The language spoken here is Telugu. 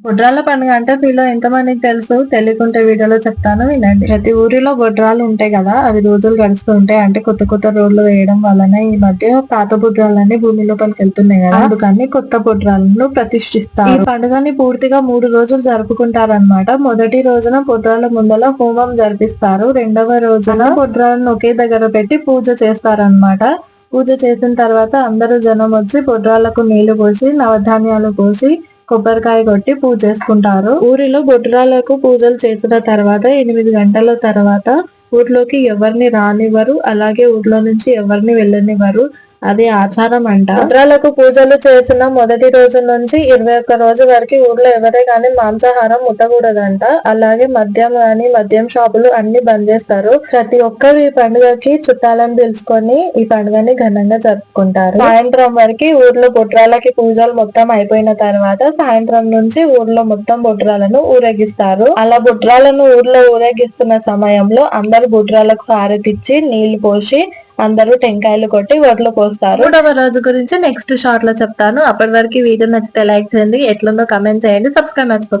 బొడ్రాల పండుగ అంటే మీలో ఎంతమందికి తెలుసు? తెలియకుంటే వీడియోలో చెప్తాను వినండి. ప్రతి ఊరిలో బొడ్రాలు ఉంటాయి కదా, అవి రోజులు గడుస్తూ ఉంటాయి. అంటే కొత్త కొత్త రోడ్లు వేయడం వలన ఈ మధ్య పాత బొడ్రాలన్నీ భూమి లోపలికి వెళ్తున్నాయి కదా, అందుకని కొత్త బొడ్రాలను ప్రతిష్ఠిస్తారు. ఈ పండుగని పూర్తిగా 3 రోజులు జరుపుకుంటారన్నమాట. మొదటి రోజున బొడ్రాల ముందల హోమం జరిపిస్తారు. రెండవ రోజున బొడ్రాలను ఒకే దగ్గర పెట్టి పూజ చేస్తారన్నమాట. పూజ చేసిన తర్వాత అందరూ జనం వచ్చి బొడ్రాలకు నీళ్లు పోసి నవధాన్యాలు పోసి కొబ్బరికాయ కొట్టి పూజ చేసుకుంటారు. ఊరిలో బొడ్రాలకు పూజలు చేసిన తర్వాత 8 గంటల తర్వాత ఊర్లోకి ఎవరిని రానివ్వరు, అలాగే ఊర్లో నుంచి ఎవరిని వెళ్ళనివ్వరు. అది ఆచారం అంట. బొడ్రాలకు పూజలు చేసిన మొదటి రోజు నుంచి 21 రోజు వరకు ఊర్లో ఎవరే కానీ మాంసాహారం ముట్టకూడదంట. అలాగే మద్యం షాపులు అన్ని బంద్ చేస్తారు. ప్రతి ఒక్కరు ఈ పండుగకి చుట్టాలను పిలుచుకొని ఈ పండుగని ఘనంగా జరుపుకుంటారు. సాయంత్రం వరకు ఊర్లో బొడ్రాలకి పూజలు మొత్తం అయిపోయిన తర్వాత సాయంత్రం నుంచి ఊర్లో మొత్తం బొడ్రాలను ఊరేగిస్తారు. అలా బొడ్రాలను ఊర్లో ఊరేగిస్తున్న సమయంలో అందరు బొడ్రాలకు హారతిచ్చి నీళ్లు పోసి అందరూ టెంకాయలు కొట్టి ఒడ్లు పోస్తారు. 3వ రోజు గురించి నెక్స్ట్ షార్ట్ లో చెప్తాను. అప్పటి వరకు వీడియో నచ్చితే లైక్ చేయండి, ఎట్లుందో కమెంట్ చేయండి, సబ్స్క్రైబ్ మర్చిపోకండి.